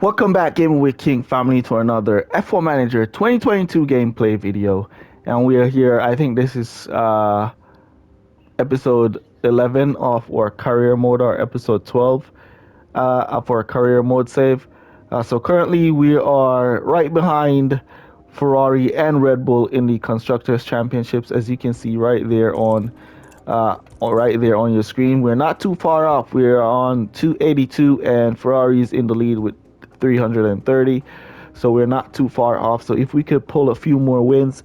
Welcome back, Gaming with King family, to another F1 Manager 2022 gameplay video. And we are here, I think this is episode 11 of our career mode, or episode 12 of our career mode save. So currently we are right behind Ferrari and Red Bull in the Constructors Championships, as you can see right there on your screen. We're not too far off. We're on 282 and Ferrari's in the lead with 330, so we're not too far off. So if we could pull a few more wins,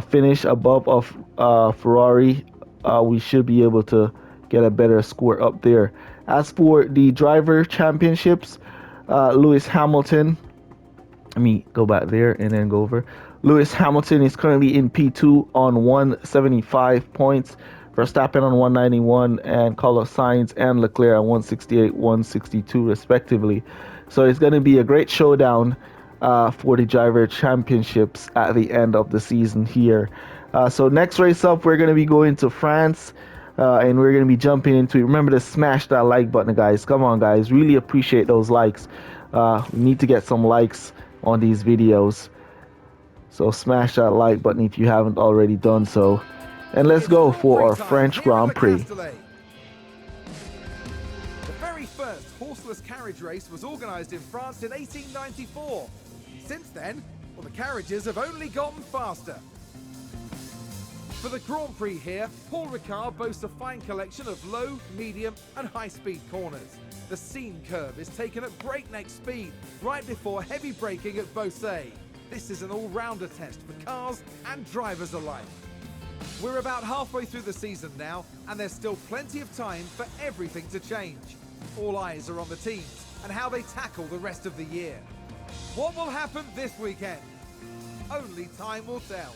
finish above of Ferrari, we should be able to get a better score up there. As for the driver championships, Lewis Hamilton, let me go back there and then go over. Lewis Hamilton is currently in P2 on 175 points. Verstappen on 191, and Carlos Sainz and Leclerc on 168, 162 respectively. So it's going to be a great showdown for the driver championships at the end of the season here. So next race up, we're going to be going to France, and we're going to be jumping into it. Remember to smash that like button, guys. Come on, guys. Really appreciate those likes. We need to get some likes on these videos. So smash that like button if you haven't already done so. And let's go for our French Grand Prix. The very first horseless carriage race was organised in France in 1894. Since then, well, the carriages have only gotten faster. For the Grand Prix here, Paul Ricard boasts a fine collection of low, medium and high-speed corners. The scene curve is taken at breakneck speed, right before heavy braking at Beausset. This is an all-rounder test for cars and drivers alike. We're about halfway through the season now, and there's still plenty of time for everything to change. All eyes are on the teams and how they tackle the rest of the year. What will happen this weekend? Only time will tell.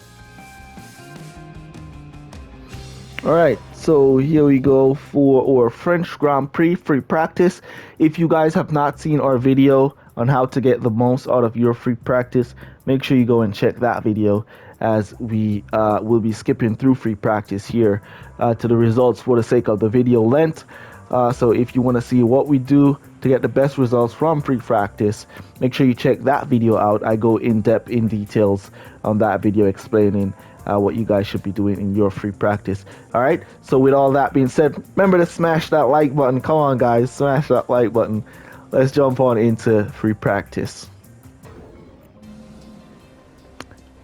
Alright, so here we go for our French Grand Prix free practice. If you guys have not seen our video on how to get the most out of your free practice, make sure you go and check that video, as we will be skipping through free practice here to the results for the sake of the video length. So if you want to see what we do to get the best results from free practice, make sure you check that video out. I go in depth in details on that video explaining what you guys should be doing in your free practice. All right, so with all that being said, remember to smash that like button. Come on, guys, smash that like button. Let's jump on into free practice.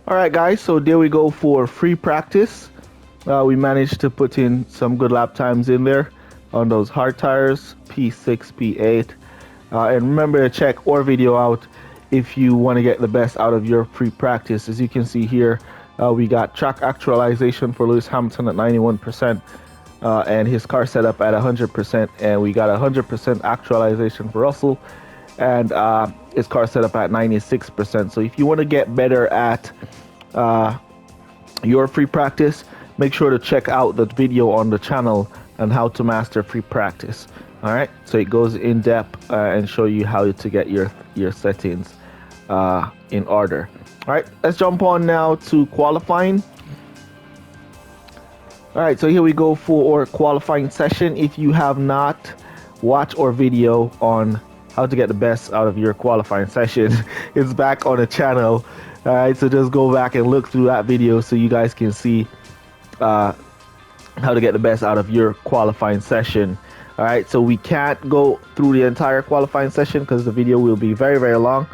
All right, guys, so there we go for free practice. We managed to put in some good lap times in there on those hard tires, P6, P8. And remember to check our video out if you want to get the best out of your free practice. As you can see here, we got track actualization for Lewis Hamilton at 91%, and his car setup at 100%, and we got 100% actualization for Russell, and his car setup at 96%. So if you want to get better at your free practice, make sure to check out the video on the channel on how to master free practice. All right, so it goes in depth and show you how to get your settings in order. All right, let's jump on now to qualifying. All right, so here we go for our qualifying session. If you have not watched our video on how to get the best out of your qualifying session, it's back on the channel. All right, so just go back and look through that video so you guys can see how to get the best out of your qualifying session. All right, so we can't go through the entire qualifying session because the video will be very, very long,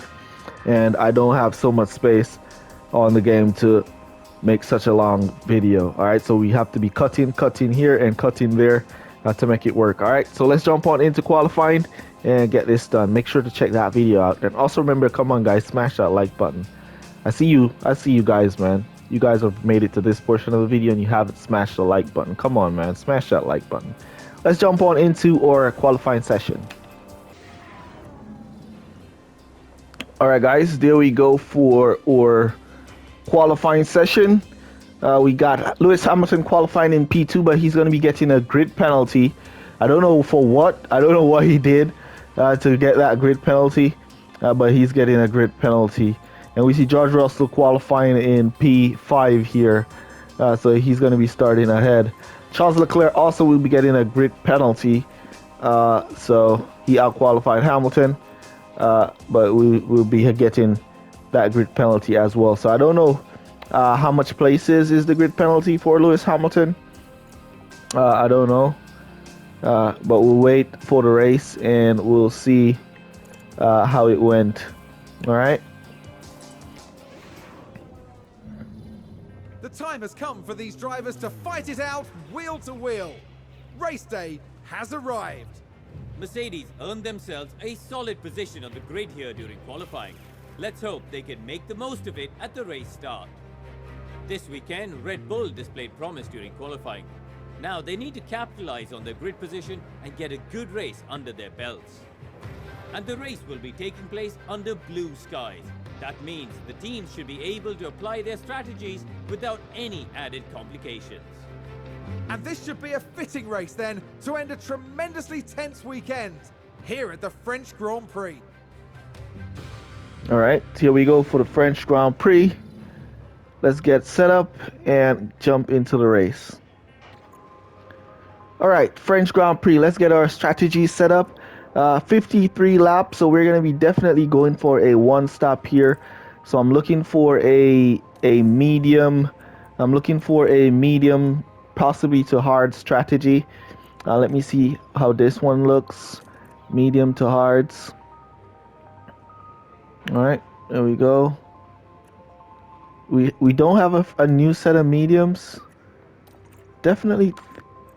and I don't have so much space on the game to make such a long video. All right, so we have to be cutting here and cutting there to make it work. All right, so let's jump on into qualifying and get this done. Make sure to check that video out, and also remember, come on guys, smash that like button. I see you guys, man. You guys have made it to this portion of the video and you haven't smashed the like button. Come on, man, smash that like button. Let's jump on into our qualifying session. All right, guys, there we go for our qualifying session. We got Lewis Hamilton qualifying in P2, but he's going to be getting a grid penalty. I don't know for what. I don't know what he did to get that grid penalty, but he's getting a grid penalty. And we see George Russell qualifying in P5 here, so he's going to be starting ahead. Charles Leclerc also will be getting a grid penalty, so he out-qualified Hamilton. but we will be getting that grid penalty as well. So I don't know how much places is the grid penalty for Lewis Hamilton. I don't know, but we'll wait for the race and we'll see how it went. All right. The time has come for these drivers to fight it out wheel to wheel. Race day has arrived. Mercedes earned themselves a solid position on the grid here during qualifying. Let's hope they can make the most of it at the race start. This weekend, Red Bull displayed promise during qualifying. Now they need to capitalize on their grid position and get a good race under their belts. And the race will be taking place under blue skies. That means the teams should be able to apply their strategies without any added complications. And this should be a fitting race then to end a tremendously tense weekend here at the French Grand Prix. All right, here we go for the French Grand Prix. Let's get set up and jump into the race. All right, French Grand Prix. Let's get our strategy set up. 53 laps, so we're going to be definitely going for a one stop here. So I'm looking for a medium. I'm looking for a medium, possibly to hard strategy. Let me see how this one looks. Medium to hards. All right, there we go. We don't have a new set of mediums. Definitely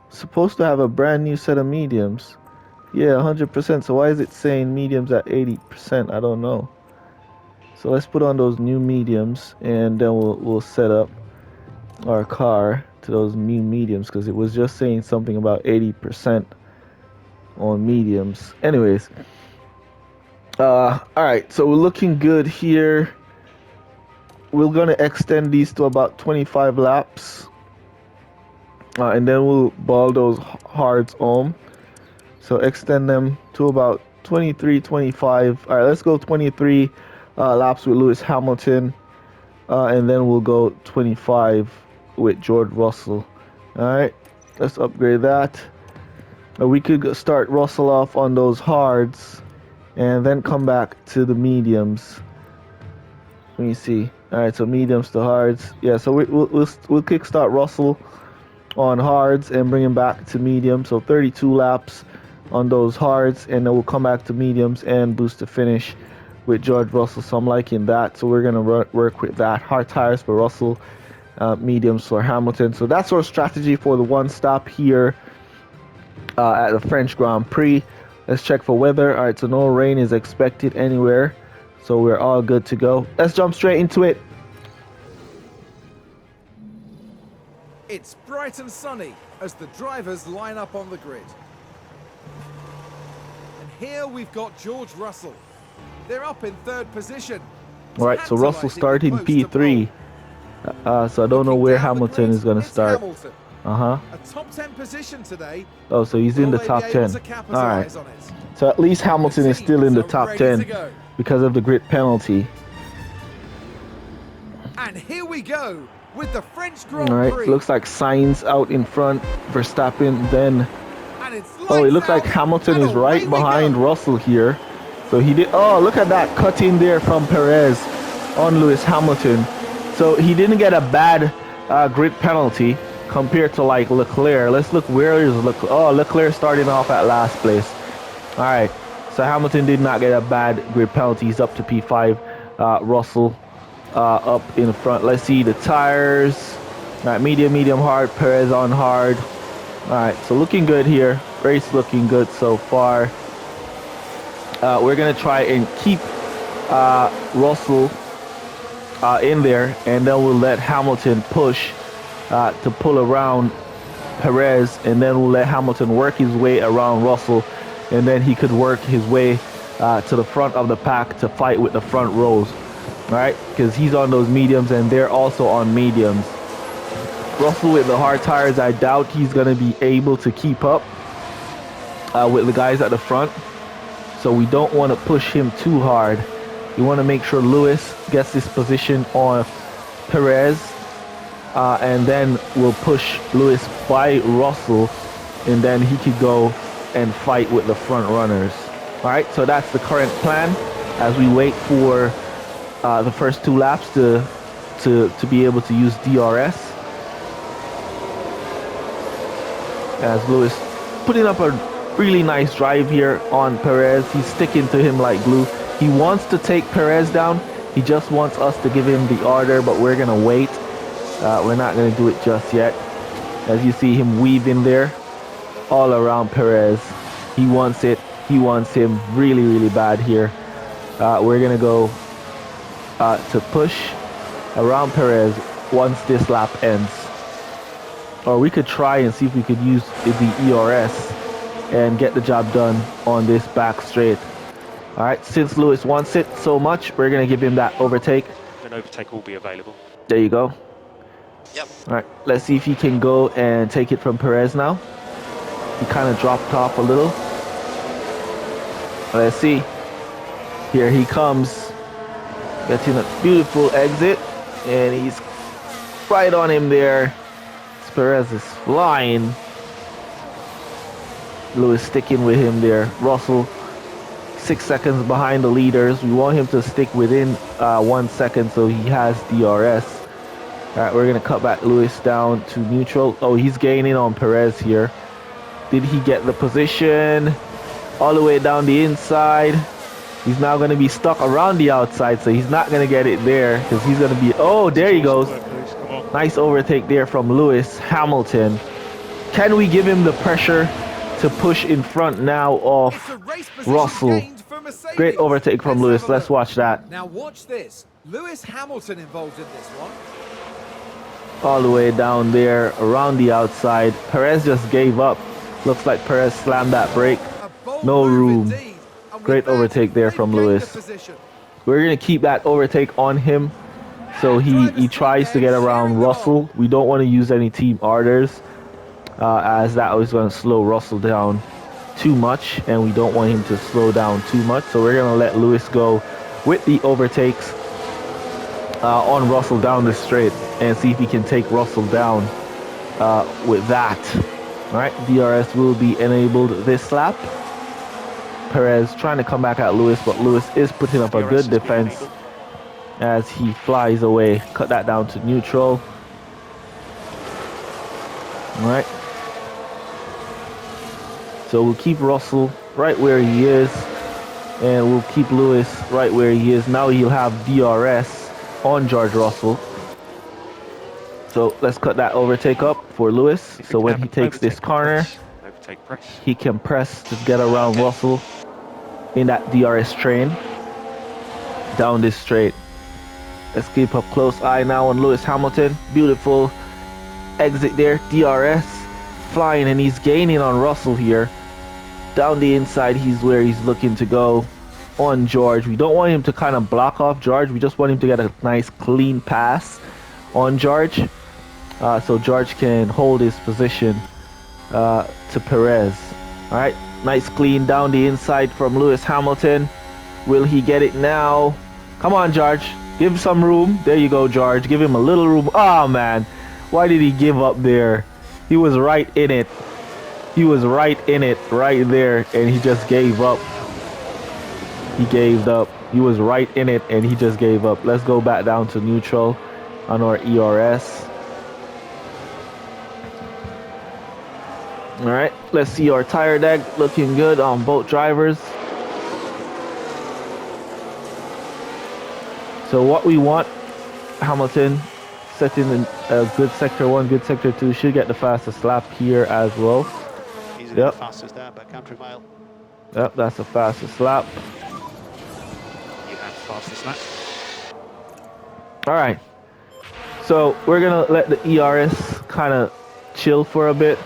supposed to have a brand new set of mediums. Yeah, 100%. So why is it saying mediums at 80%? I don't know. So let's put on those new mediums and then we'll set up our car to those new mediums, because it was just saying something about 80% on mediums. Anyways, all right, so we're looking good here. We're gonna extend these to about 25 laps, and then we'll ball those hards home. So extend them to about 23, 25. All right, let's go 23 laps with Lewis Hamilton, and then we'll go 25 with George Russell. All right, let's upgrade that. We could start Russell off on those hards and then come back to the mediums. Let me see. All right, so mediums to hards. Yeah, so we'll kickstart Russell on hards and bring him back to medium. So 32 laps on those hards, and then we'll come back to mediums and boost the finish with George Russell. So I'm liking that. So we're gonna work with that. Hard tires for Russell, mediums for Hamilton. So that's our strategy for the one stop here at the French Grand Prix. Let's check for weather. All right, so no rain is expected anywhere, so we're all good to go. Let's jump straight into it. It's bright and sunny as the drivers line up on the grid. And here we've got George Russell. They're up in third position. All right, so Russell starting P3. So I don't know where Hamilton is going to start. A top 10 position today. Oh, so he's in the top 10. All right. So at least Hamilton is still in the top 10 because of the grid penalty. And here we go with the French Grand Prix. All right, looks like Sainz out in front, Verstappen then. Oh, it looks like Hamilton is right behind Russell here. So he did. Oh, look at that cut in there from Perez on Lewis Hamilton. So he didn't get a bad grid penalty compared to like Leclerc. Let's look, where is Leclerc? Oh, Leclerc starting off at last place. All right, so Hamilton did not get a bad grid penalty. He's up to P5. Russell up in front. Let's see the tires. All right, medium, hard. Perez on hard. All right, so looking good here. Race looking good so far. We're gonna try and keep Russell in there, and then we'll let Hamilton push to pull around Perez, and then we'll let Hamilton work his way around Russell, and then he could work his way to the front of the pack to fight with the front rows. All right, because he's on those mediums and they're also on mediums. Russell with the hard tires, I doubt he's going to be able to keep up with the guys at the front. So we don't want to push him too hard. We want to make sure Lewis gets this position on Perez, and then we'll push Lewis by Russell, and then he could go and fight with the front runners. All right, so that's the current plan. as we wait for the first 2 laps to be able to use DRS. As Lewis putting up a really nice drive here on Perez. He's sticking to him like glue. He wants to take Perez down. He just wants us to give him the order, but we're gonna wait. We're not gonna do it just yet. As you see him weaving there all around Perez. He wants it. He wants him really, really bad here. We're gonna go to push around Perez once this lap ends. Or we could try and see if we could use the ERS and get the job done on this back straight. All right, since Lewis wants it so much, we're gonna give him that overtake. An overtake will be available. There you go. Yep. All right, let's see if he can go and take it from Perez now. He kind of dropped off a little. Let's see. Here he comes. Getting a beautiful exit. And he's right on him there. Perez is flying. Lewis sticking with him there. Russell 6 seconds behind the leaders. We want him to stick within 1 second so he has DRS. All right, we're gonna cut back Lewis down to neutral. Oh, he's gaining on Perez here. Did he get the position? All the way down the inside. He's now gonna be stuck around the outside, so he's not gonna get it there because he's gonna be. Oh, there he goes. Nice overtake there from Lewis Hamilton. Can we give him the pressure to push in front now of Russell? Great overtake from Lewis. Let's watch that. Now watch this. Lewis Hamilton involved in this one. All the way down there around the outside. Perez just gave up. Looks like Perez slammed that brake. No room. Great overtake there from Lewis. We're going to keep that overtake on him. So he tries to get around Russell. We don't want to use any team orders as that was going to slow Russell down too much. And we don't want him to slow down too much. So we're going to let Lewis go with the overtakes on Russell down the straight and see if he can take Russell down with that. All right, DRS will be enabled this lap. Perez trying to come back at Lewis, but Lewis is putting up a good defense as he flies away. Cut that down to neutral. All right. So we'll keep Russell right where he is, and we'll keep Lewis right where he is. Now he'll have DRS on George Russell. So let's cut that overtake up for Lewis. So when he takes this corner, he can press to get around Russell in that DRS train down this straight. Let's keep a close eye now on Lewis Hamilton. Beautiful exit there. DRS flying, and he's gaining on Russell here. Down the inside, he's where he's looking to go on George. We don't want him to kind of block off George. We just want him to get a nice clean pass on George. So George can hold his position to Perez. All right, nice clean down the inside from Lewis Hamilton. Will he get it now? Come on, George. Give some room. There you go, George. Give him a little room. Oh, man. Why did he give up there? He was right in it. He was right in it right there, and he just gave up. He gave up. He was right in it, and he just gave up. Let's go back down to neutral on our ERS. All right, let's see our tire deck looking good on both drivers. So what we want, Hamilton setting in a good sector 1, good sector 2, should get the fastest lap here as well. Easily the fastest there, but country mile. Yep, that's the fastest lap. You have the fastest lap. All right, so we're gonna let the ERS kind of chill for a bit.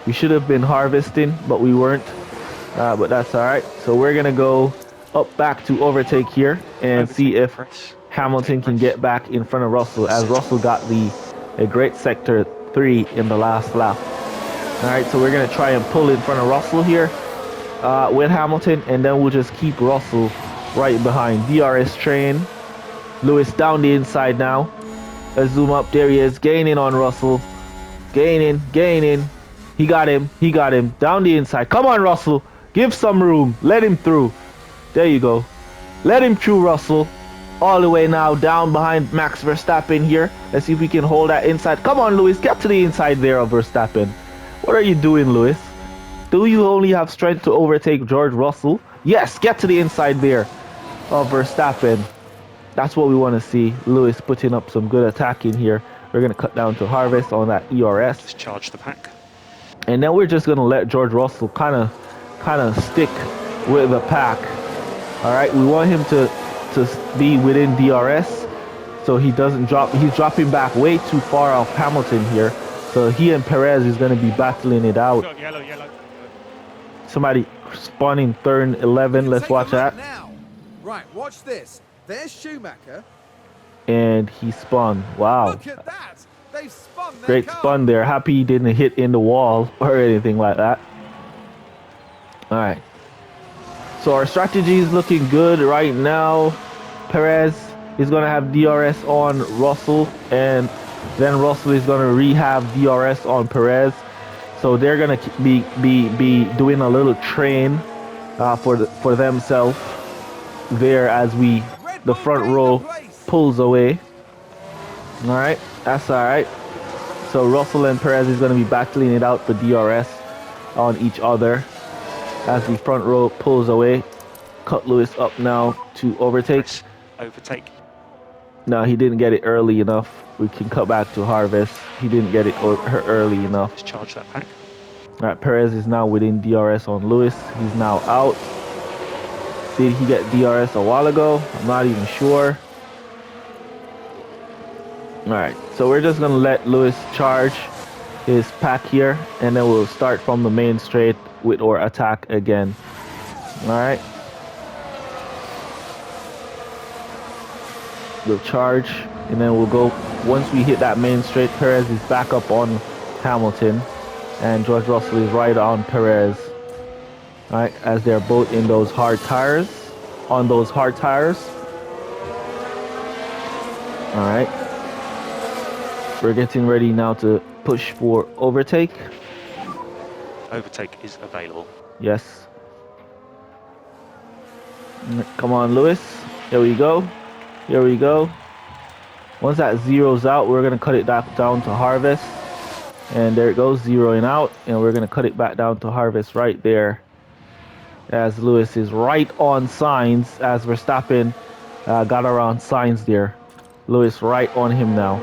We should have been harvesting, but we weren't. But that's all right. So we're gonna go up back to overtake here and see if Hamilton can get back in front of Russell, as Russell got a great sector 3 in the last lap. All right, so we're gonna try and pull in front of Russell here with Hamilton, and then we'll just keep Russell right behind. DRS train. Lewis down the inside now. Let's zoom up. There he is, gaining on Russell. Gaining. He got him. Down the inside. Come on, Russell. Give some room. Let him through. There you go. Let him through, Russell. All the way now down behind Max Verstappen here. Let's see if we can hold that inside. Come on, Lewis. Get to the inside there of Verstappen. What are you doing, Lewis? Do you only have strength to overtake George Russell? Yes, get to the inside there of Verstappen. That's what we want to see. Lewis putting up some good attacking here. We're going to cut down to Harvest on that ERS. Just charge the pack. And then we're just going to let George Russell kind of stick with the pack. All right, we want him to be within DRS so he doesn't drop. He's dropping back way too far off Hamilton here. So he and Perez is going to be battling it out. Yellow. Somebody spawning turn 11. Let's watch that. Now. Right, watch this. There's Schumacher. And he spun. Wow. Look at that. They've spun their Great car. spun there. Happy he didn't hit in the wall or anything like that. All right. So our strategy is looking good right now. Perez is going to have DRS on Russell, and then Russell is going to rehab DRS on Perez. So they're going to be doing a little train for themselves there as the front row pulls away. All right, that's all right. So Russell and Perez is going to be battling it out for DRS on each other as the front row pulls away. Cut Lewis up now to overtake. Overtake. No, he didn't get it early enough. We can cut back to Harvest. He didn't get it early enough. Just charge that pack. All right, Perez is now within DRS on Lewis. He's now out. Did he get DRS a while ago? I'm not even sure. All right, so we're just gonna let Lewis charge his pack here, and then we'll start from the main straight with our attack again. All right. We'll charge, and then we'll go. Once we hit that main straight, Perez is back up on Hamilton, and George Russell is right on Perez. All right, as they're both in those hard tires, on those hard tires. All right, we're getting ready now to push for overtake. Overtake is available. Yes. Come on, Lewis. Here we go. Here we go. Once that zeroes out, we're going to cut it back down to Harvest. And there it goes, zeroing out. And we're going to cut it back down to Harvest right there. As Lewis is right on signs, as Verstappen got around signs there. Lewis right on him now.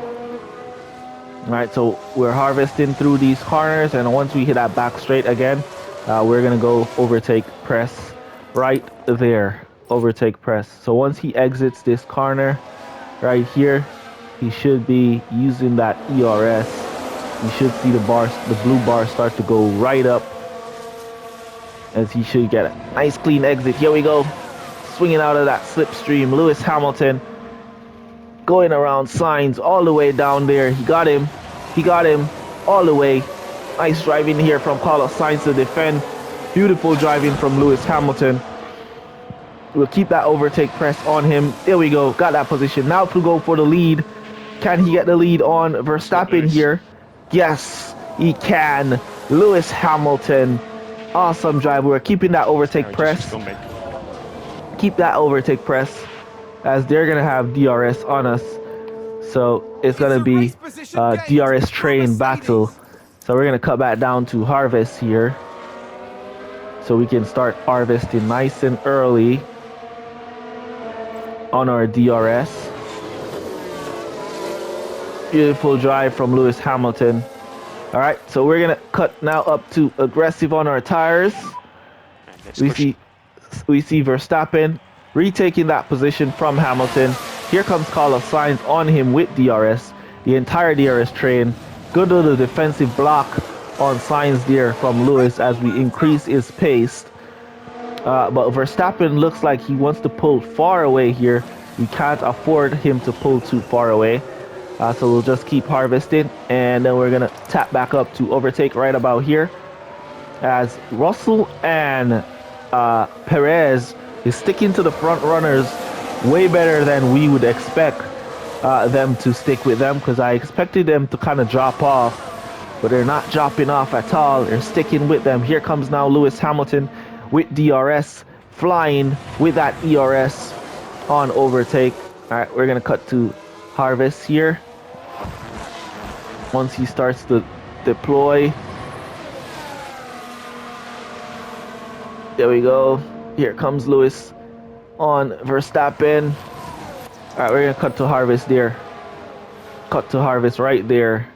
All right, so we're harvesting through these corners. And once we hit that back straight again, we're going to go overtake press right there. Overtake press. So once he exits this corner right here, he should be using that ERS. You should see the blue bar start to go right up, as he should get a nice clean exit. Here we go, swinging out of that slipstream. Lewis Hamilton going around signs all the way down there. He got him all the way. Nice driving here from Carlos Sainz to defend. Beautiful driving from Lewis Hamilton. We'll keep that overtake press on him. There we go. Got that position. Now to go for the lead. Can he get the lead on Verstappen here? Yes, he can. Lewis Hamilton. Awesome drive. We're keeping that overtake press. Keep that overtake press, as they're going to have DRS on us. So it's going to be a DRS train battle. So we're going to cut back down to Harvest here, so we can start harvesting nice and early on our DRS. Beautiful drive from Lewis Hamilton. All right, so we're gonna cut now up to aggressive on our tires. We see Verstappen retaking that position from Hamilton. Here comes Carlos Sainz on him with DRS. The entire DRS train. Good little defensive block on Sainz there from Lewis as we increase his pace. But Verstappen looks like he wants to pull far away here. We can't afford him to pull too far away. So we'll just keep harvesting. And then we're going to tap back up to overtake right about here, as Russell and Perez is sticking to the front runners way better than we would expect them to stick with them, because I expected them to kind of drop off, but they're not dropping off at all. They're sticking with them. Here comes now Lewis Hamilton with DRS, flying with that ERS. on overtake. All right, we're gonna cut to Harvest here. Once he starts to deploy, there we go. Here comes Lewis on Verstappen. All right, we're gonna cut to Harvest there. Cut to Harvest right there.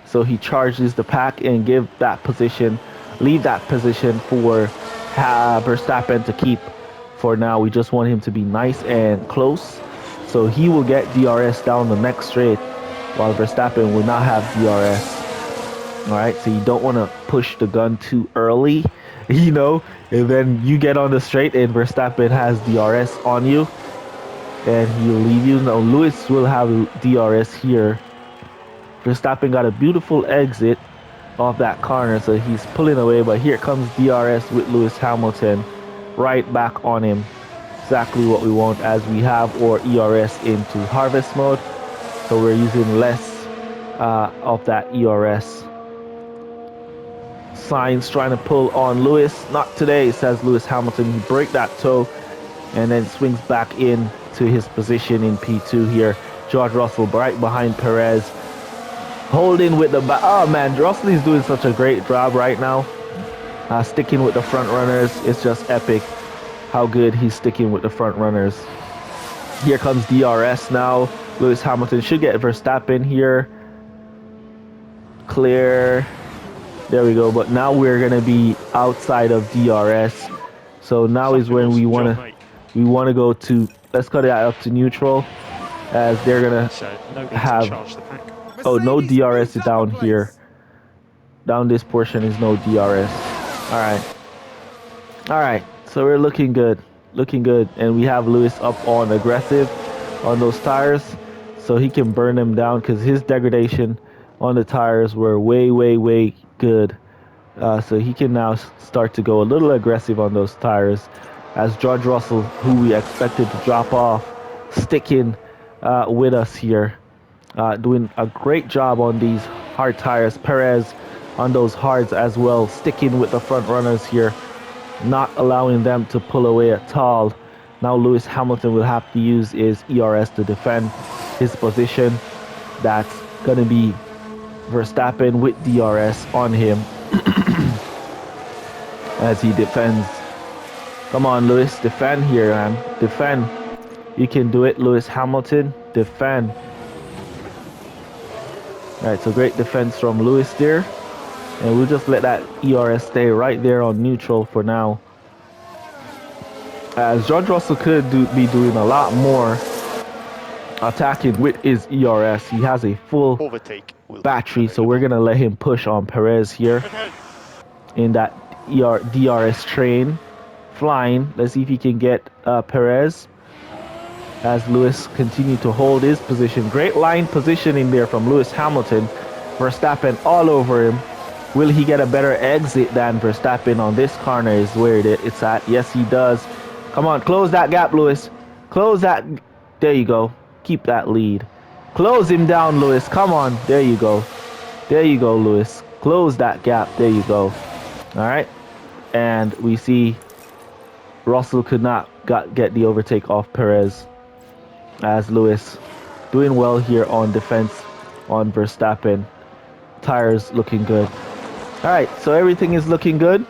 So he charges the pack and leave that position for Verstappen to keep. For now, we just want him to be nice and close. So he will get DRS down the next straight, while Verstappen will not have DRS. All right, so you don't want to push the gun too early, and then you get on the straight and Verstappen has DRS on you, and he'll leave you. Now, Lewis will have DRS here. Verstappen got a beautiful exit off that corner, so he's pulling away, but here comes DRS with Lewis Hamilton right back on him. Exactly what we want, as we have our ERS into harvest mode, so we're using less of that ERS. Sainz trying to pull on Lewis. Not today, says Lewis Hamilton. He breaks that toe and then swings back in to his position in P2 here. George Russell right behind Perez, holding with the back. Oh man, Russell is doing such a great job right now. Sticking with the front runners. It's just epic how good he's sticking with the front runners. Here comes DRS now. Lewis Hamilton should get Verstappen here. Clear. There we go. But now we're gonna be outside of DRS. So now is when we wanna go to. Let's cut it up to neutral, as they're gonna have. Oh, no DRS is down here. Down this portion is no DRS. All right. So we're looking good, and we have Lewis up on aggressive on those tires, so he can burn them down because his degradation on the tires were way good. So he can now start to go a little aggressive on those tires, as George Russell, who we expected to drop off, sticking with us here. Doing a great job on these hard tires. Perez on those hards as well, sticking with the front runners here, not allowing them to pull away at all. Now Lewis Hamilton will have to use his ERS to defend his position. That's going to be Verstappen with DRS on him as he defends. Come on, Lewis, defend here, man. Defend. You can do it, Lewis Hamilton. Defend. Alright, so great defense from Lewis there. And we'll just let that ERS stay right there on neutral for now. As George Russell could be doing a lot more attacking with his ERS. He has a full battery, so we're going to let him push on Perez here in that DRS train. Flying. Let's see if he can get Perez, as Lewis continued to hold his position. Great line positioning there from Lewis Hamilton. Verstappen all over him. Will he get a better exit than Verstappen on this corner is where it's at. Yes, he does. Come on, close that gap, Lewis. Close that. There you go. Keep that lead. Close him down, Lewis. Come on. There you go. There you go, Lewis. Close that gap. There you go. All right. And we see Russell could not get the overtake off Perez, as Lewis doing well here on defense on Verstappen. Tires looking good. All right, so everything is looking good.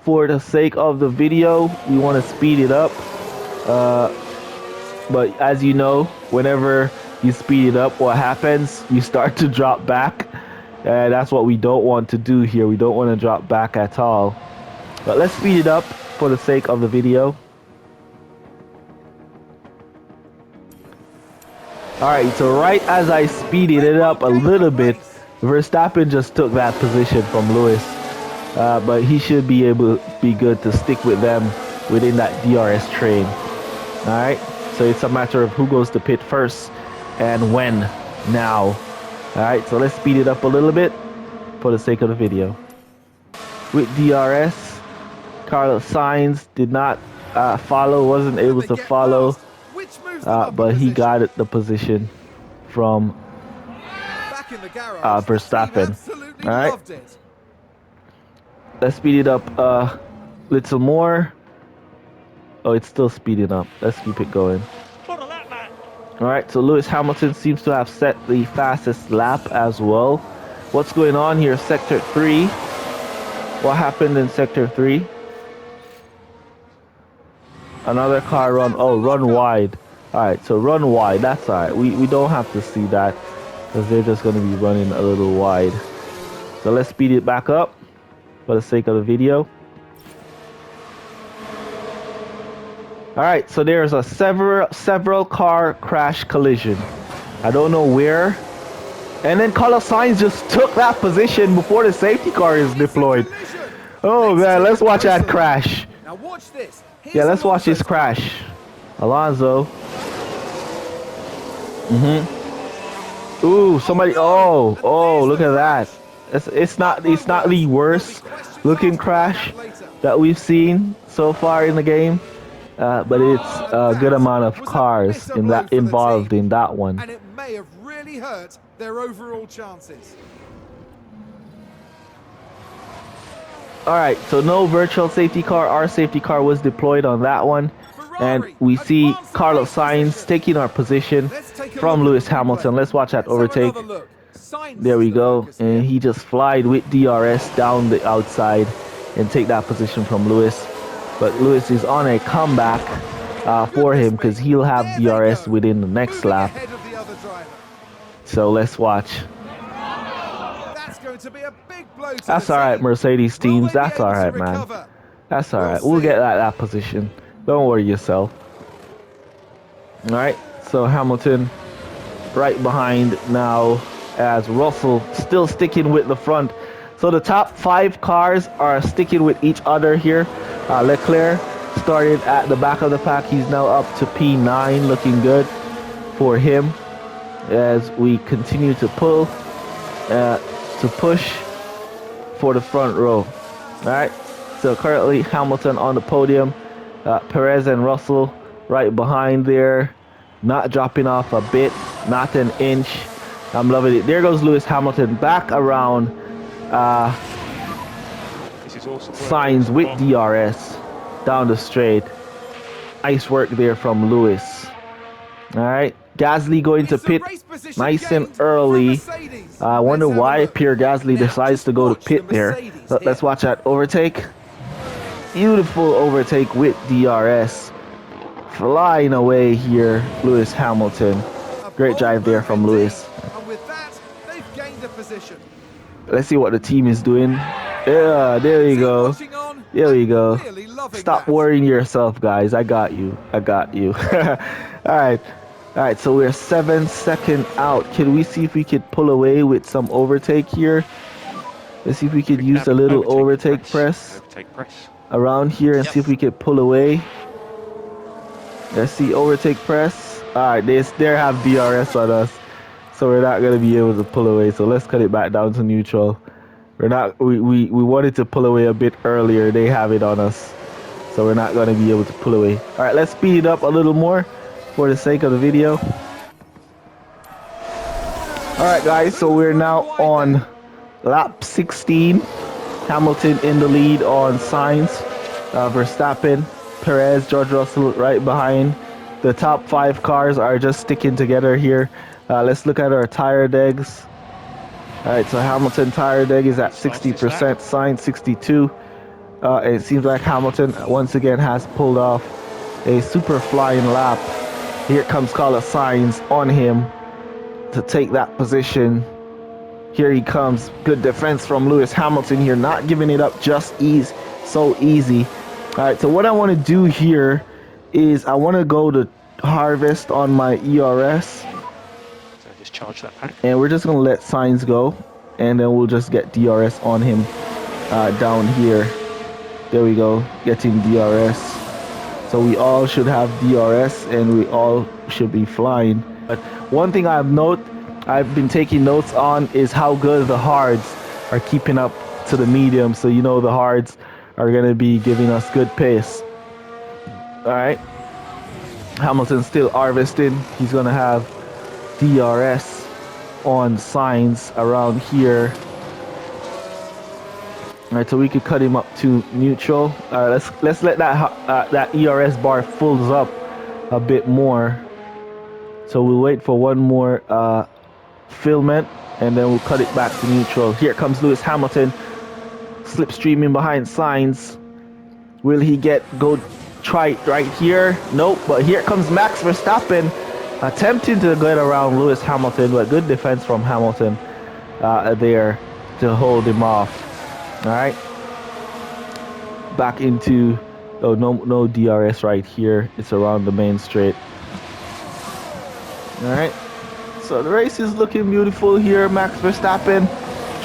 For the sake of the video, we want to speed it up. But as you know, whenever you speed it up, what happens? You start to drop back. And that's what we don't want to do here. We don't want to drop back at all. But let's speed it up for the sake of the video. Alright, so right as I speeded it up a little bit, Verstappen just took that position from Lewis. But he should be able to be good to stick with them within that DRS train. Alright, so it's a matter of who goes to pit first and when now. Alright, so let's speed it up a little bit for the sake of the video. With DRS, Carlos Sainz did not wasn't able to follow. But he got the position from Verstappen. All right, let's speed it up a little more. Oh, it's still speeding up. Let's keep it going. What a lap, man. All right, so Lewis Hamilton seems to have set the fastest lap as well. What's going on here? Sector 3. What happened in Sector 3? Another car run. Oh, run wide. All right, so run wide. That's all right. We don't have to see that because they're just going to be running a little wide. So let's speed it back up for the sake of the video. All right, so there's a several car crash collision. I don't know where. And then Carlos Sainz just took that position before the safety car is deployed. Oh man, let's watch that crash. Now watch this. Yeah, let's watch this crash. Alonso. Ooh, somebody. Oh, look at that. It's not the worst looking crash that we've seen so far in the game. But it's a good amount of cars involved in that one. And it may have really hurt their overall chances. All right, so no virtual safety car. Our safety car was deployed on that one. And we see Carlos Sainz taking our position from Lewis Hamilton. Let's watch that overtake. There we go. And he just flied with DRS down the outside and take that position from Lewis. But Lewis is on a comeback for him because he'll have DRS within the next lap. So let's watch. That's all right, Mercedes teams. That's all right, man. That's all right. We'll get that position. Don't worry yourself. All right. So Hamilton right behind now as Russell still sticking with the front. So the top 5 cars are sticking with each other here. Leclerc started at the back of the pack. He's now up to P9, looking good for him as we continue to push for the front row. All right, so currently Hamilton on the podium, Perez and Russell right behind there, not dropping off a bit, not an inch. I'm loving it. There goes Lewis Hamilton back around Sainz with DRS down the straight. Nice work there from Lewis. All right, Gasly going to pit nice and early. I wonder why Pierre Gasly decides to go to pit there. Let's watch that overtake. Beautiful overtake with DRS. Flying away here, Lewis Hamilton. Great drive there from Lewis. And with that, they've gained a position. Let's see what the team is doing. Yeah, there you go. There you go. Stop worrying yourself, guys. I got you. I got you. All right, so we're 7 seconds out. Can we see if we could pull away with some overtake here? Let's see if we could use a little overtake press around here and see if we could pull away. Let's see, overtake press. All right, they have DRS on us, so we're not gonna be able to pull away. So let's cut it back down to neutral. We wanted to pull away a bit earlier. They have it on us, so we're not gonna be able to pull away. All right, let's speed it up a little more for the sake of the video. All right, guys, so we're now on lap 16. Hamilton in the lead on Sainz, Verstappen, Perez, George Russell right behind. The top 5 cars are just sticking together here. Let's look at our tire degs. All right, so Hamilton tire deg is at 60%, Sainz 62. And it seems like Hamilton once again has pulled off a super flying lap. Here comes Carlos Sainz on him to take that position. Here he comes. Good defense from Lewis Hamilton here, not giving it up just so easy. All right, so what I want to do here is I want to go to harvest on my ERS. So just charge that pack. And we're just going to let Sainz go. And then we'll just get DRS on him down here. There we go, getting DRS. So we all should have DRS and we all should be flying. But one thing I've been taking notes on is how good the hards are keeping up to the medium. So you know the hards are going to be giving us good pace. All right, Hamilton still harvesting. He's going to have DRS on Sainz around here. All right, so we could cut him up to neutral. Let's let that ERS bar fills up a bit more. So we'll wait for one more filament, and then we'll cut it back to neutral. Here comes Lewis Hamilton, slipstreaming behind Sainz. Will he try it right here? Nope, but here comes Max Verstappen, attempting to get around Lewis Hamilton, but good defense from Hamilton there to hold him off. All right, back into, oh, no DRS right here. It's around the main straight. All right, so the race is looking beautiful here. Max Verstappen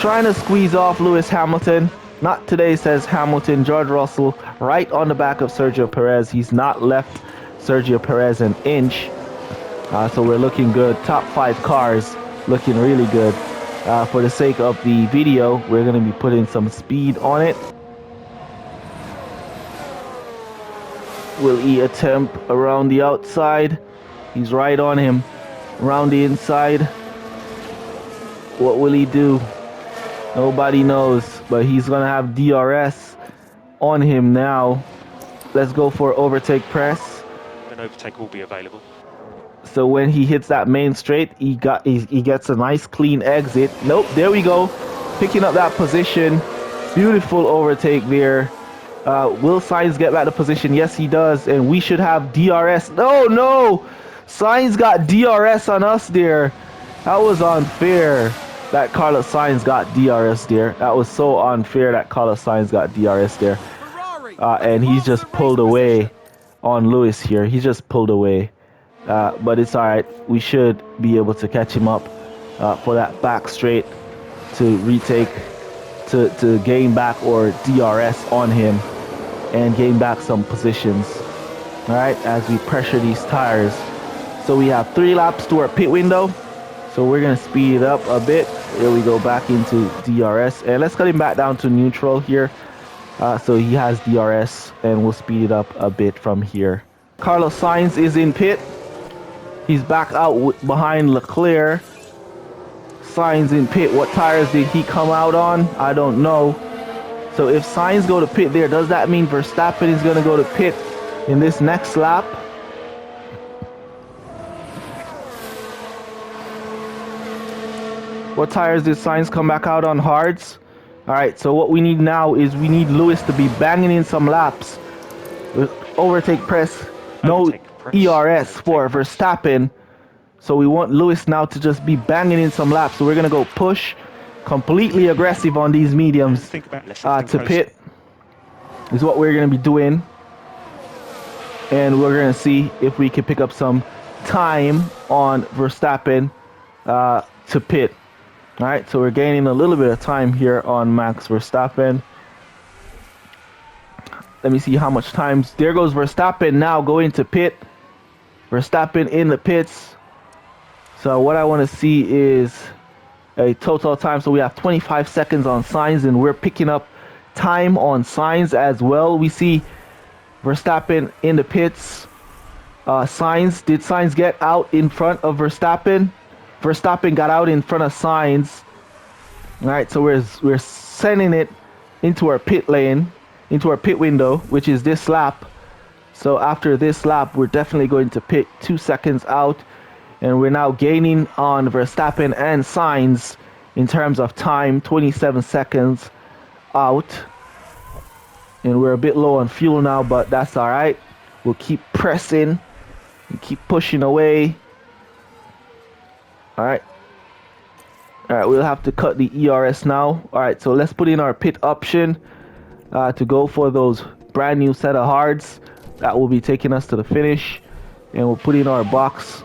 trying to squeeze off Lewis Hamilton. Not today, says Hamilton. George Russell right on the back of Sergio Perez. He's not left Sergio Perez an inch. So we're looking good. Top 5 cars looking really good. For the sake of the video, we're going to be putting some speed on it. Will he attempt around the outside? He's right on him. Around the inside. What will he do? Nobody knows, but he's going to have DRS on him now. Let's go for overtake press. An overtake will be available. So when he hits that main straight, he gets a nice clean exit. Nope, there we go. Picking up that position. Beautiful overtake there. Will Sainz get back to position? Yes, he does. And we should have DRS. No! Sainz got DRS on us there. That was unfair that Carlos Sainz got DRS there. That was so unfair that Carlos Sainz got DRS there. And he's just pulled away on Lewis here. He just pulled away. But it's alright. We should be able to catch him up for that back straight to retake, to gain back or DRS on him and gain back some positions. Alright, as we pressure these tires. So we have 3 laps to our pit window. So we're going to speed it up a bit. Here we go back into DRS. And let's cut him back down to neutral here. So he has DRS and we'll speed it up a bit from here. Carlos Sainz is in pit. He's back out behind Leclerc. Sainz in pit. What tires did he come out on? I don't know. So if Sainz go to pit there, does that mean Verstappen is going to go to pit in this next lap? What tires did Sainz come back out on? Hards. Alright, so what we need now is we need Lewis to be banging in some laps. With overtake press. No ERS for Verstappen. So we want Lewis now to just be banging in some laps. So we're going to go push. Completely aggressive on these mediums to pit. Is what we're going to be doing. And we're going to see if we can pick up some time on Verstappen to pit. Alright, so we're gaining a little bit of time here on Max Verstappen. Let me see how much time. There goes Verstappen now going to pit. Verstappen in the pits. So what I want to see is a total time. So we have 25 seconds on Sainz, and we're picking up time on Sainz as well. We see Verstappen in the pits. Did Sainz get out in front of Verstappen? Verstappen got out in front of Sainz. All right, so we're sending it into our pit lane, into our pit window, which is this lap. So after this lap, we're definitely going to pit 2 seconds out, and we're now gaining on Verstappen and Sainz in terms of time, 27 seconds out. And we're a bit low on fuel now, but that's all right. We'll keep pressing and keep pushing away. All right, we'll have to cut the ERS now. All right, so let's put in our pit option to go for those brand new set of hards that will be taking us to the finish. And we'll put in our box.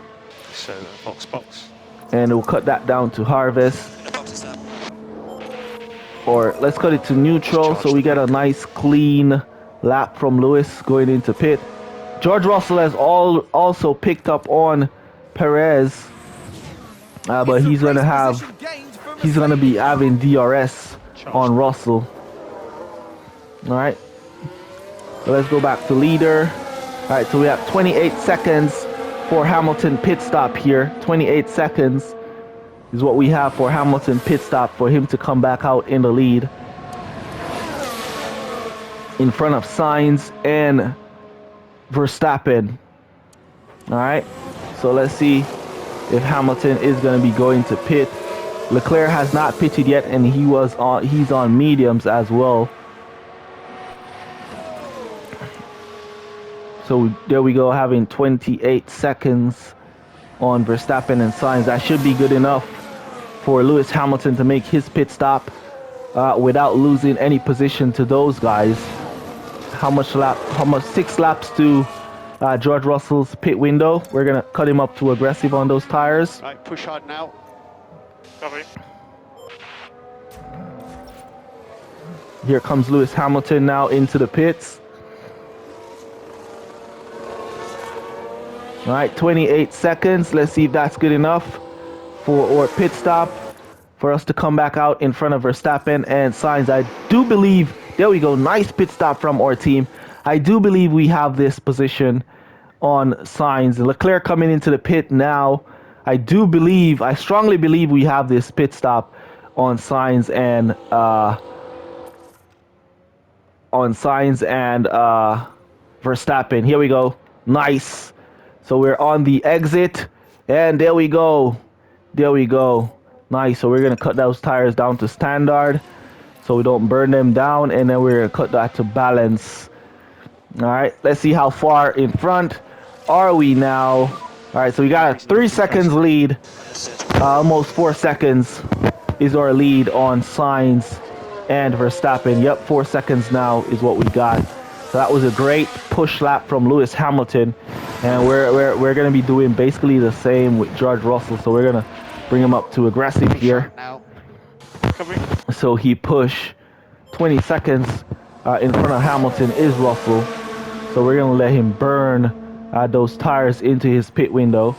So box. And we'll cut that down to harvest. Or let's cut it to neutral so we get a nice clean lap from Lewis going into pit. George Russell has also picked up on Perez. But he's gonna be having DRS on Russell. All right, so let's go back to leader. All right, so we have 28 seconds for Hamilton pit stop here. 28 seconds is what we have for Hamilton pit stop for him to come back out in the lead. in front of Sainz and Verstappen. All right, so let's see if Hamilton is going to be going to pit. Leclerc has not pitted yet, and he's on mediums as well. So there we go, having 28 seconds on Verstappen and Sainz. That should be good enough for Lewis Hamilton to make his pit stop without losing any position to those guys. How much 6 laps to George Russell's pit window. We're gonna cut him up to aggressive on those tires. Right, push hard now. Copy. Here comes Lewis Hamilton now into the pits. All right, 28 seconds. Let's see if that's good enough for our pit stop for us to come back out in front of Verstappen and Sainz. I do believe, there we go, nice pit stop from our team. I do believe we have this position on Sainz. Leclerc coming into the pit now. I strongly believe we have this pit stop on Sainz and Verstappen. Here we go. Nice. So we're on the exit, and there we go. There we go. Nice. So we're gonna cut those tires down to standard, so we don't burn them down, and then we're gonna cut that to balance. All right. Let's see how far in front are we now. All right. So we got a 3 seconds lead. Almost 4 seconds is our lead on Sainz and Verstappen. Yep, 4 seconds now is what we got. So that was a great push lap from Lewis Hamilton, and we're gonna be doing basically the same with George Russell. So we're gonna bring him up to aggressive here. Now. So he pushed 20 seconds in front of Hamilton is Russell. So we're gonna let him burn those tires into his pit window,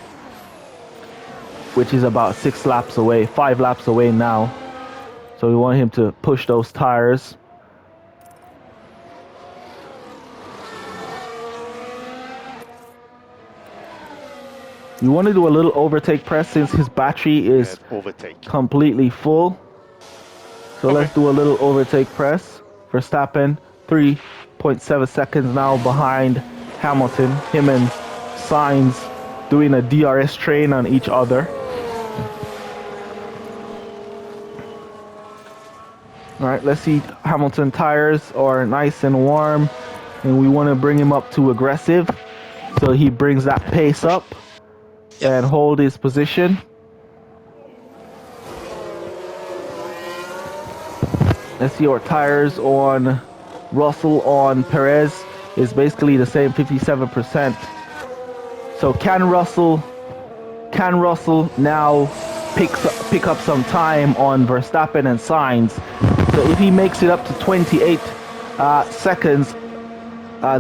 which is about 6 laps away, 5 laps away now. So we want him to push those tires. You want to do a little overtake press since his battery is completely full. So let's do a little overtake press. Verstappen, 3.7 seconds now behind Hamilton. Him and Sainz doing a DRS train on each other. All right, let's see. Hamilton tires are nice and warm, and we want to bring him up to aggressive, so he brings that pace up and hold his position. Let's see, our tires on Russell on Perez is basically the same, 57%. So can Russell now pick up some time on Verstappen and Sainz? So if he makes it up to 28 seconds,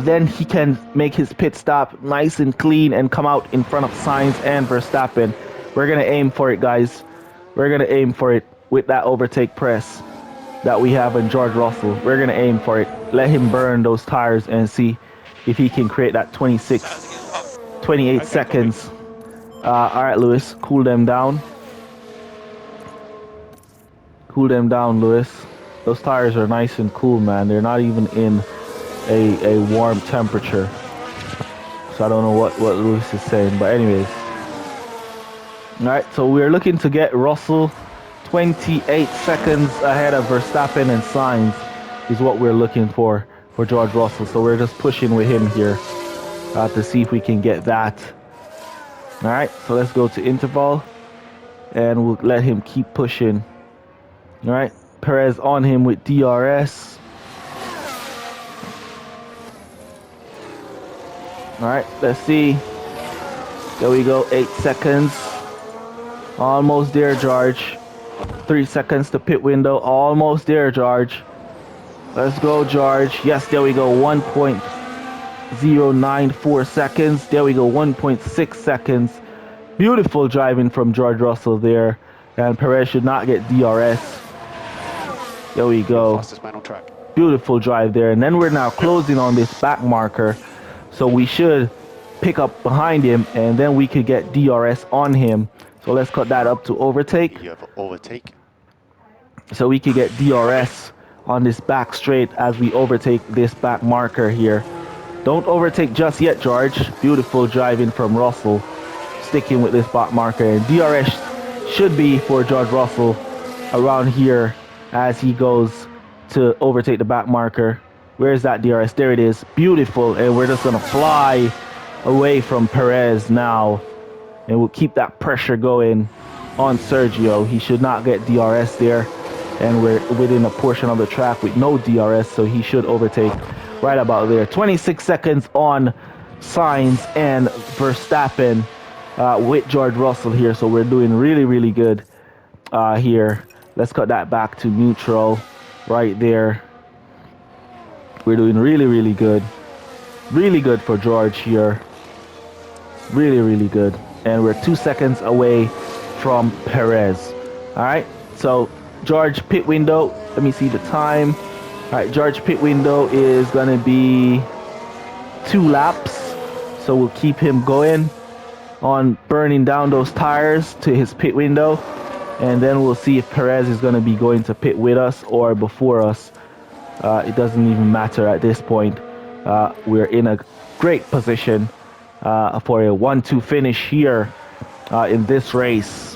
then he can make his pit stop nice and clean and come out in front of Sainz and Verstappen. We're going to aim for it, guys. We're going to aim for it with that overtake press that we have in George Russell. We're going to aim for it. Let him burn those tires and see if he can create that 28 seconds. All right, Lewis, cool them down. Cool them down, Lewis. Those tires are nice and cool, man. They're not even in a warm temperature. So I don't know what Lewis is saying, but anyways. All right, so we're looking to get Russell 28 seconds ahead of Verstappen and Sainz is what we're looking for George Russell. So we're just pushing with him here to see if we can get that. All right, so let's go to interval, and we'll let him keep pushing. All right, Perez on him with DRS. All right, let's see. There we go, 8 seconds. Almost there, George. 3 seconds to pit window. Almost there, George. Let's go, George. Yes, there we go. 1.094 seconds. There we go. 1.6 seconds. Beautiful driving from George Russell there. And Perez should not get DRS. There we go. Fastest man on track. Beautiful drive there. And then we're now closing on this back marker. So we should pick up behind him, and then we could get DRS on him. So let's cut that up to overtake. You have overtake. So we could get DRS on this back straight as we overtake this back marker here. Don't overtake just yet, George. Beautiful driving from Russell, sticking with this back marker. And DRS should be for George Russell around here as he goes to overtake the back marker. Where is that DRS? There it is. Beautiful. And we're just going to fly away from Perez now. And we'll keep that pressure going on Sergio. He should not get DRS there. And we're within a portion of the track with no DRS, so he should overtake right about there. 26 seconds on Sainz and Verstappen with George Russell here. So we're doing really, really good here. Let's cut that back to neutral right there. We're doing really, really good. Really good for George here. Really, really good. And we're 2 seconds away from Perez. All right, so George pit window. Let me see the time. All right, George pit window is going to be 2 laps. So we'll keep him going on burning down those tires to his pit window. And then we'll see if Perez is going to be going to pit with us or before us. It doesn't even matter at this point. We're in a great position for a 1-2 finish here in this race.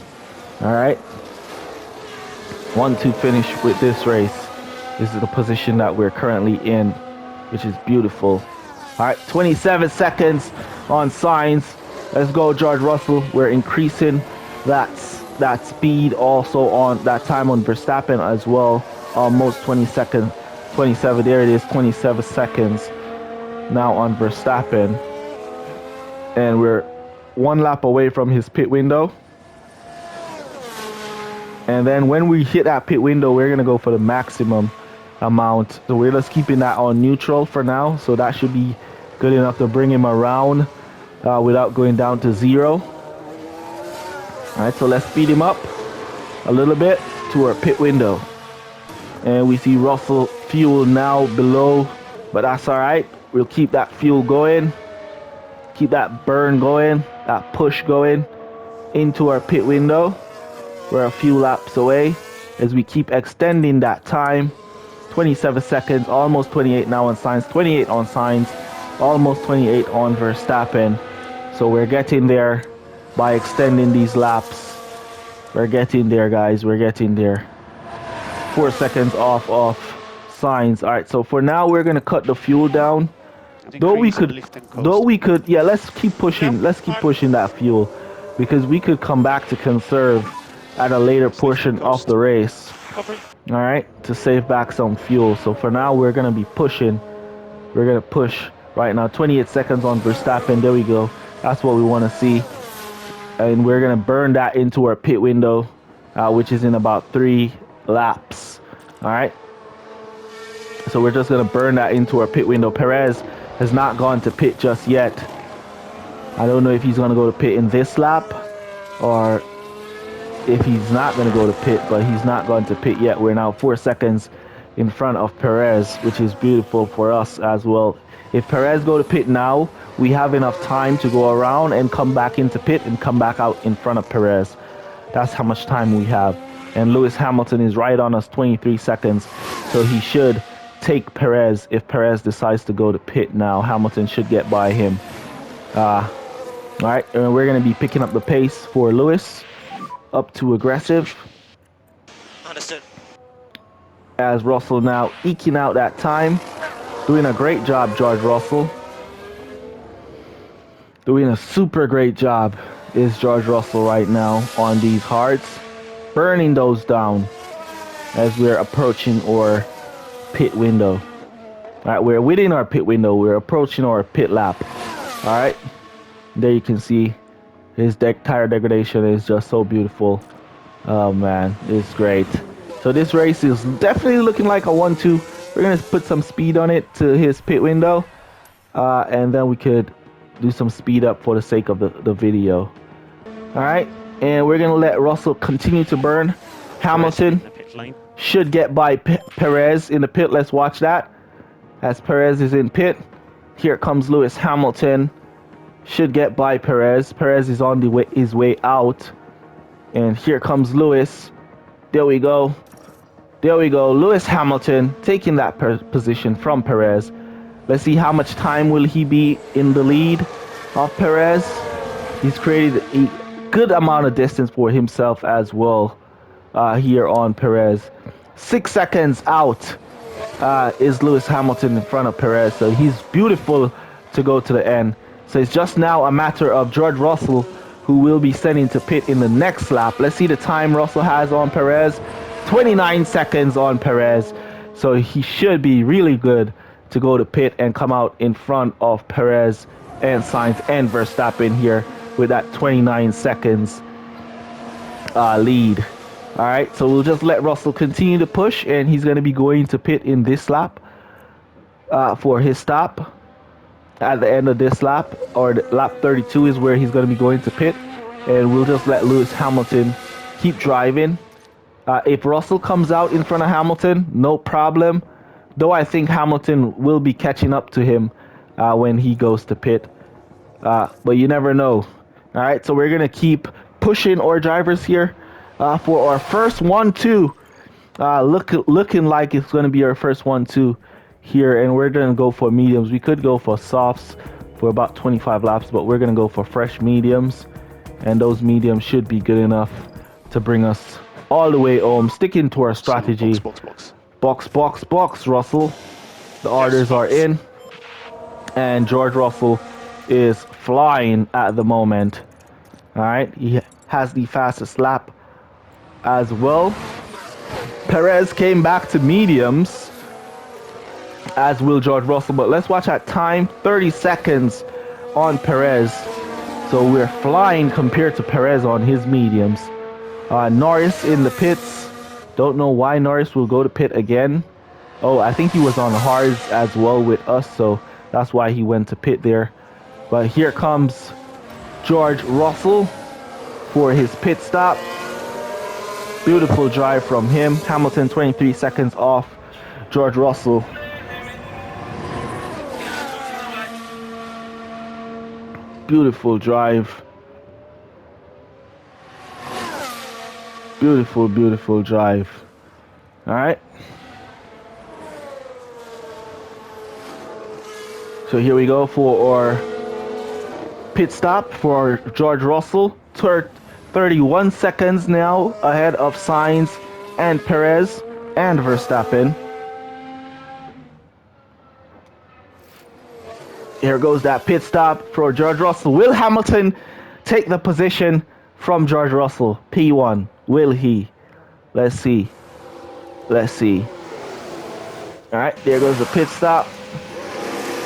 All right. 1-2 finish with this race. This is the position that we're currently in, which is beautiful. All right, 27 seconds on Sainz. Let's go, George Russell. We're increasing that speed also on that time on Verstappen as well. Almost 20 seconds. 27, there it is, 27 seconds now on Verstappen. And we're 1 lap away from his pit window. And then when we hit that pit window, we're going to go for the maximum amount. So we're just keeping that on neutral for now. So that should be good enough to bring him around without going down to 0. All right, so let's speed him up a little bit to our pit window. And we see Russell fuel now below, but that's all right. We'll keep that fuel going. Keep that burn going, that push going into our pit window. We're a few laps away as we keep extending that time. 27 seconds, almost 28 now on Sainz, 28 on Sainz, almost 28 on Verstappen. So we're getting there by extending these laps. We're getting there, guys. We're getting there. 4 seconds off of Sainz. All right, so for now, we're going to cut the fuel down. Though we could, yeah, let's keep pushing. Let's keep pushing that fuel because we could come back to conserve at a later portion of the race. All right, to save back some fuel. So for now, we're going to be pushing. We're going to push right now. 28 seconds on Verstappen. There we go. That's what we want to see. And we're going to burn that into our pit window, which is in about 3 laps. All right. So we're just going to burn that into our pit window. Perez has not gone to pit just yet. I don't know if he's going to go to pit in this lap or if he's not going to go to pit, but he's not gone to pit yet. We're now 4 seconds in front of Perez, which is beautiful for us as well. If Perez go to pit now, we have enough time to go around and come back into pit and come back out in front of Perez. That's how much time we have. And Lewis Hamilton is right on us, 23 seconds. So he should take Perez. If Perez decides to go to pit now, Hamilton should get by him. All right, and we're going to be picking up the pace for Lewis. Up to aggressive. Understood. As Russell now eking out that time. Doing a great job, George Russell. Doing a super great job is George Russell right now on these hards. Burning those down as we're approaching our pit window. All right, we're within our pit window. We're approaching our pit lap. All right, there you can see his tire degradation is just so beautiful. Oh man, it's great. So this race is definitely looking like a 1-2. We're gonna put some speed on it to his pit window, and then we could do some speed up for the sake of the video. All right, and we're gonna let Russell continue to burn. Hamilton should get by Perez in the pit. Let's watch that as Perez is in pit. Here comes Lewis Hamilton. Should get by Perez. Perez is on his way out. And here comes Lewis. There we go. There we go. Lewis Hamilton taking that position from Perez. Let's see how much time will he be in the lead of Perez. He's created a good amount of distance for himself as well here on Perez. 6 seconds out is Lewis Hamilton in front of Perez. So he's beautiful to go to the end. So it's just now a matter of George Russell, who will be sending to pit in the next lap. Let's see the time Russell has on Perez. 29 seconds on Perez. So he should be really good to go to pit and come out in front of Perez and Sainz and Verstappen here with that 29 seconds lead. All right, so we'll just let Russell continue to push, and he's going to be going to pit in this lap for his stop. At the end of this lap, or lap 32 is where he's going to be going to pit, and we'll just let Lewis Hamilton keep driving. If Russell comes out in front of Hamilton, no problem, though I think Hamilton will be catching up to him when he goes to pit, but you never know. All right, so we're going to keep pushing our drivers here for our first 1-2. Looking like it's going to be our first 1-2 here, and we're going to go for mediums. We could go for softs for about 25 laps, but we're going to go for fresh mediums, and those mediums should be good enough to bring us all the way home, sticking to our strategy. Box, Russell. The orders are in, and George Russell is flying at the moment. All right, he has the fastest lap as well. Perez came back to mediums, as will George Russell, but let's watch that time. 30 seconds on Perez, so we're flying compared to Perez on his mediums. Norris in the pits. Don't know why Norris will go to pit again. Oh, I think he was on hards as well with us, so that's why he went to pit there. But here comes George Russell for his pit stop. Beautiful drive from him. Hamilton 23 seconds off George Russell. Beautiful drive. Beautiful drive. All right. So here we go for our pit stop for George Russell. 31 seconds now ahead of Sainz and Perez and Verstappen. Here goes that pit stop for George Russell. Will Hamilton take the position from George Russell? P1. Will he? Let's see. Let's see. All right, there goes the pit stop.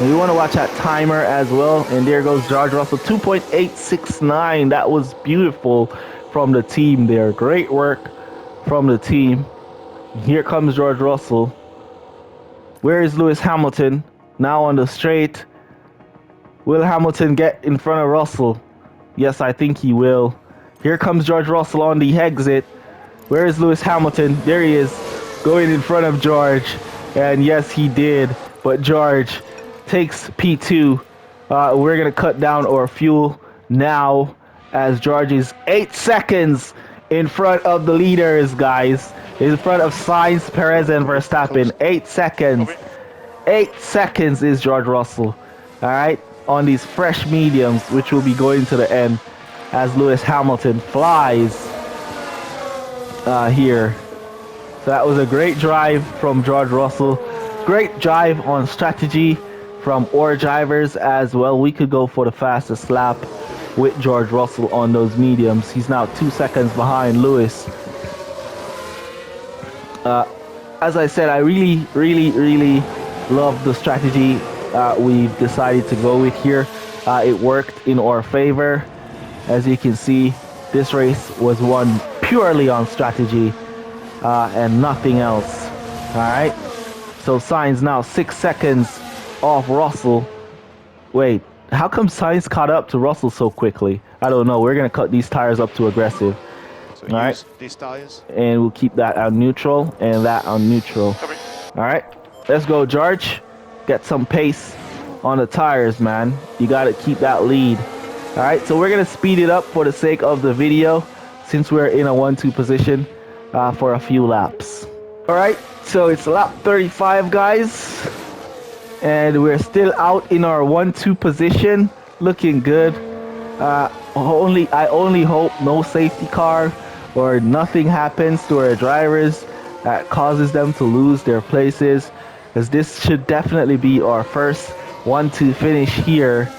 And we want to watch that timer as well. And there goes George Russell, 2.869. That was beautiful from the team there. Great work from the team. Here comes George Russell. Where is Lewis Hamilton? Now on the straight. Will Hamilton get in front of Russell? Yes, I think he will. Here comes George Russell on the exit. Where is Lewis Hamilton? There he is, going in front of George. And yes, he did. But George takes P2. We're going to cut down our fuel now, as George is 8 seconds in front of the leaders, guys. In front of Sainz, Perez, and Verstappen. 8 seconds. 8 seconds is George Russell. All right, on these fresh mediums, which will be going to the end, as Lewis Hamilton flies here. So that was a great drive from George Russell. Great drive on strategy from our drivers as well. We could go for the fastest lap with George Russell on those mediums. He's now 2 seconds behind Lewis. As I said, I really love the strategy we've decided to go with here. It worked in our favor. As you can see, this race was won purely on strategy and nothing else. All right, so Sainz now 6 seconds off Russell. Wait, how come Sainz caught up to Russell so quickly? I don't know. We're gonna cut these tires up to aggressive. So all right, these tires, and we'll keep that on neutral and that on neutral. All right, let's go, George. Get some pace on the tires, man. You gotta keep that lead. All right, so we're gonna speed it up for the sake of the video, since we're in a 1-2 position for a few laps. All right, so it's lap 35, guys, and we're still out in our 1-2 position, looking good. I only hope no safety car or nothing happens to our drivers that causes them to lose their places, because this should definitely be our first 1-2 finish here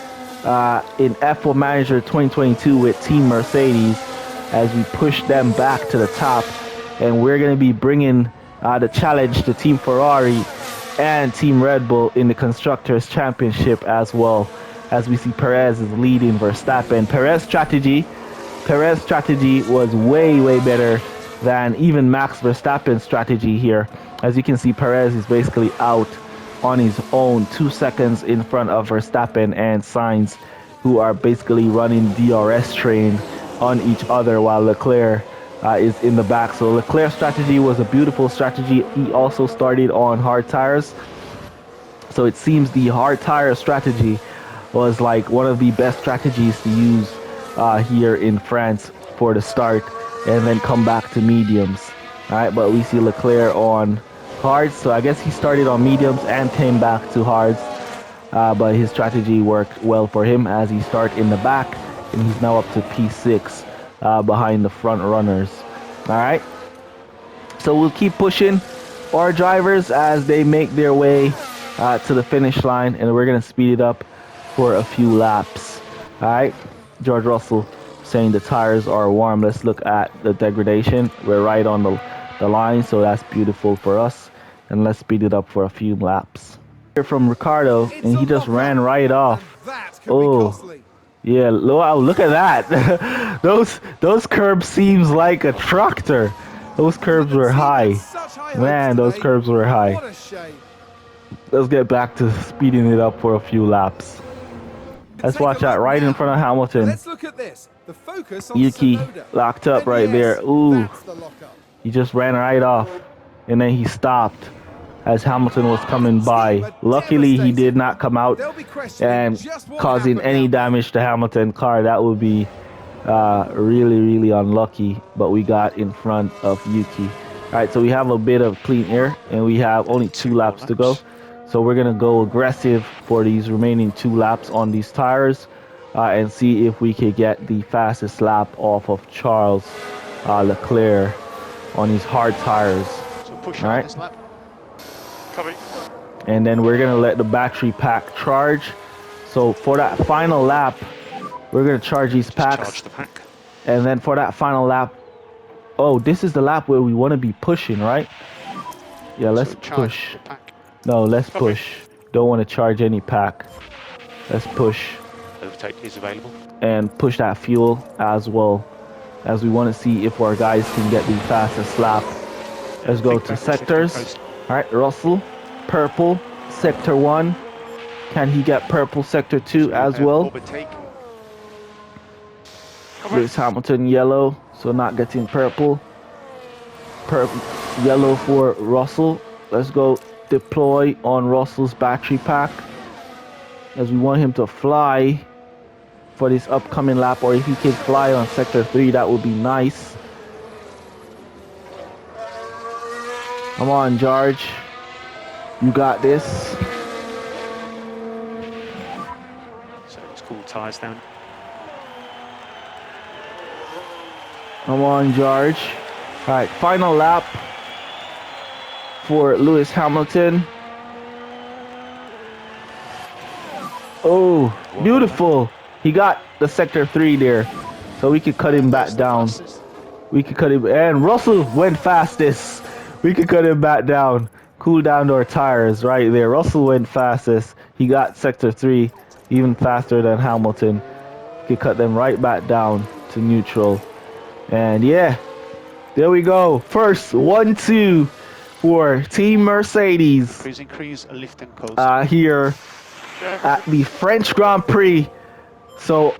in F1 Manager 2022 with Team Mercedes, as we push them back to the top, and we're going to be bringing the challenge to Team Ferrari and Team Red Bull in the Constructors' Championship, as well as we see Perez is leading Verstappen. Perez's strategy was way better than even Max Verstappen's strategy here. As you can see, Perez is basically out on his own, 2 seconds in front of Verstappen and Sainz, who are basically running DRS train on each other, while Leclerc is in the back. So Leclerc's strategy was a beautiful strategy. He also started on hard tires. So it seems the hard tire strategy was like one of the best strategies to use here in France for the start, and then come back to mediums. All right, but we see Leclerc on hards, so I guess he started on mediums and came back to hards. But his strategy worked well for him, as he started in the back, and he's now up to P6 behind the front runners. All right, so we'll keep pushing our drivers as they make their way to the finish line, and we're gonna speed it up for a few laps. All right, George Russell saying the tires are warm. Let's look at the degradation. We're right on the line, so that's beautiful for us. And let's speed it up for a few laps. Here from Ricardo, and he just ran right off. Oh, yeah, wow, look at that. those curbs seems like a tractor. Those curbs were high. Man, those curbs were high. Let's get back to speeding it up for a few laps. Let's watch that right in front of Hamilton. Let's look at this. The focus on Yuki Tsunoda. locked up right Yes, there. Ooh, that's the lockup. he just ran right off, and then he stopped as Hamilton was coming by. Luckily, he did not come out and causing any damage to Hamilton's car. That would be really unlucky, but we got in front of Yuki. All right, so we have a bit of clean air, and we have only 2 laps to go. So we're gonna go aggressive for these remaining 2 laps on these tires, and see if we could get the fastest lap off of Charles Leclerc on these hard tires. So push All on right, this lap. Coming. and then we're gonna let the battery pack charge. So for that final lap, we're gonna charge these packs, Charge the pack. and then for that final lap, oh, this is the lap where we want to be pushing, right? Yeah, let's So charge push. the pack. No, let's push. Don't want to charge any pack. Let's push Overtake is available. and push that fuel, as well as we want to see if our guys can get the fastest lap. Let's go Think to back and sectors. shift to All right, Russell, purple, sector 1. Can he get purple sector 2 as well? Overtake. Lewis Hamilton, yellow, so not getting purple. Yellow for Russell. Let's go deploy on Russell's battery pack, as we want him to fly for this upcoming lap, or if he can fly on sector 3, that would be nice. Come on, George, you got this. So let's cool tyres down. Come on, George. All right, final lap for Lewis Hamilton. Oh, beautiful. He got the sector 3 there, so we could cut him back down. We could cut him, and Russell went fastest. We could cut him back down. Cool down our tires right there. Russell went fastest. He got sector 3 even faster than Hamilton. Could cut them right back down to neutral. And yeah, there we go. First 1-2 for Team Mercedes Cruise increase, lift and coast. here at the French Grand Prix. So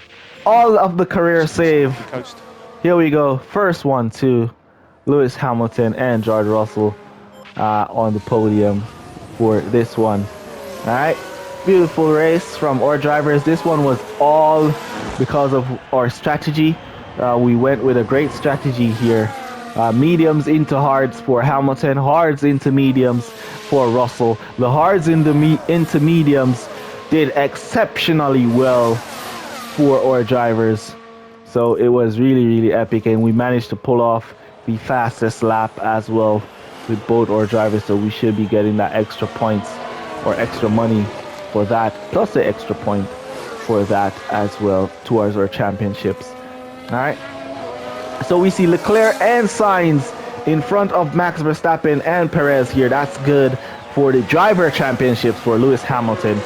all of the career save. Coast. Here we go. First 1-2. Lewis Hamilton and George Russell on the podium for this one. All right. Beautiful race from our drivers. This one was all because of our strategy. We went with a great strategy here Mediums into hards for Hamilton, hards into mediums for Russell. The hards into mediums did exceptionally well for our drivers. So it was really, really epic, and we managed to pull off the fastest lap as well with both our drivers. So we should be getting that extra points or extra money for that, plus the extra point for that as well towards our championships. All right. So we see Leclerc and Sainz in front of Max Verstappen and Perez here. That's good for the driver championships for Lewis Hamilton.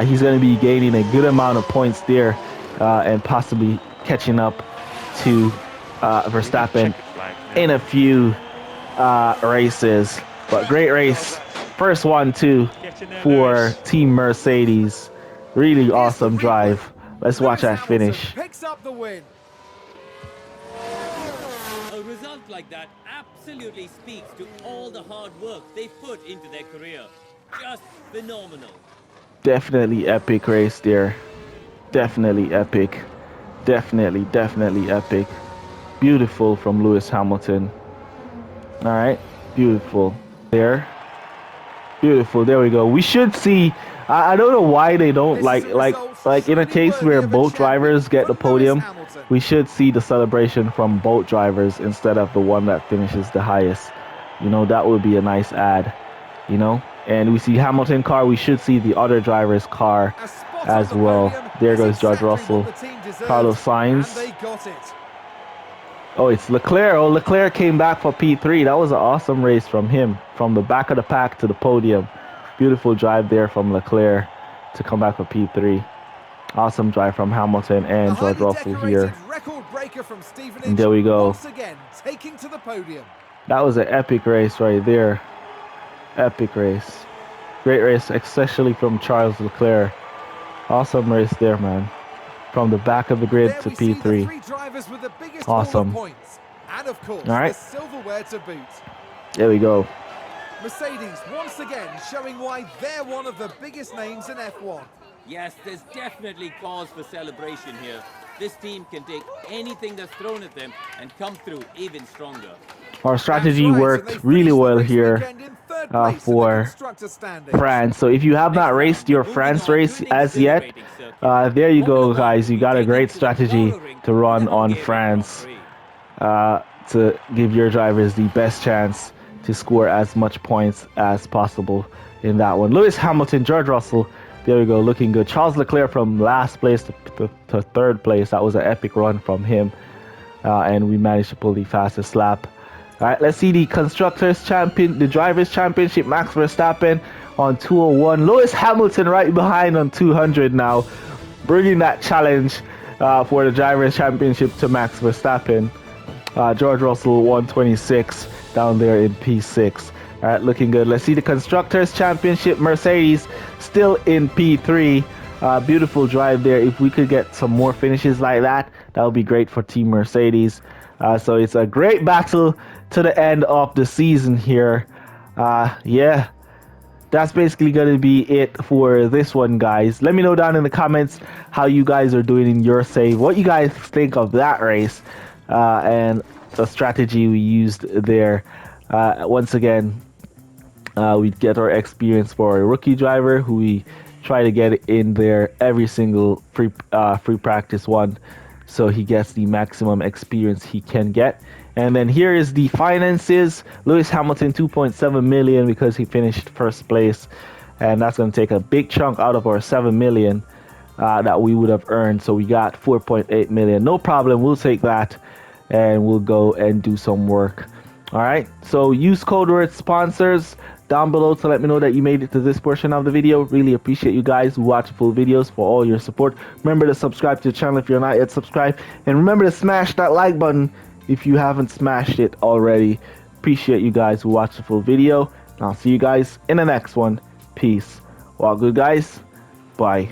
He's going to be gaining a good amount of points there and possibly catching up to Verstappen in a few races. But great race. First one too for Team Mercedes. Really awesome drive. Let's watch that finish. Picks up the win. A result like that absolutely speaks to all the hard work they've put into their career. Just phenomenal. Definitely epic race there. Definitely epic. Definitely epic. Beautiful from Lewis Hamilton. All right, beautiful there. Beautiful. There we go. We should see. I don't know why they don't like in a case where both drivers get the podium. We should see the celebration from both drivers instead of the one that finishes the highest. You know, that would be a nice add. You know, and we see Hamilton car. We should see the other driver's car as well. There goes George Russell, Carlos Sainz. Oh, it's Leclerc. Oh, Leclerc came back for P3. That was an awesome race from him, from the back of the pack to the podium. Beautiful drive there from Leclerc to come back for P3. Awesome drive from Hamilton and George Russell here. And there we go. Once again, taking to the podium. That was an epic race right there. Epic race. Great race, especially from Charles Leclerc. Awesome race there, man. From the back of the grid to P3. Awesome. And of course, all right. the silverware to boot. There we go. Mercedes once again showing why they're one of the biggest names in F1. Yes, there's definitely cause for celebration here. This team can take anything that's thrown at them and come through even stronger. Our strategy worked really well here for France. So if you have not raced your France race as yet, there you go, guys. You got a great strategy to run on France to give your drivers the best chance to score as much points as possible in that one. Lewis Hamilton, George Russell, there we go, looking good. Charles Leclerc from last place to third place. That was an epic run from him. And we managed to pull the fastest lap. All right, let's see the Constructors Champion, the Drivers Championship. Max Verstappen on 201. Lewis Hamilton right behind on 200 now. Bringing that challenge for the Drivers Championship to Max Verstappen. George Russell 126 down there in P6. All right, looking good. Let's see the Constructors Championship. Mercedes still in P3. Beautiful drive there. If we could get some more finishes like that, that would be great for Team Mercedes. So it's a great battle to the end of the season here. Yeah, that's basically going to be it for this one, guys. Let me know down in the comments how you guys are doing in your save, what you guys think of that race, and the strategy we used there. Once again, we get our experience for a rookie driver who we try to get in there every single free practice one, so he gets the maximum experience he can get. And then here is the finances. Lewis Hamilton 2.7 million because he finished first place, and that's going to take a big chunk out of our 7 million that we would have earned. So we got 4.8 million. No problem, we'll take that and we'll go and do some work. All right, so use code word sponsors down below to let me know that you made it to this portion of the video. Really appreciate you guys who watch full videos, for all your support. Remember to subscribe to the channel if you're not yet subscribed, and remember to smash that like button if you haven't smashed it already. Appreciate you guys who watch the full video, and I'll see you guys in the next one. Peace. Well, good guys, bye.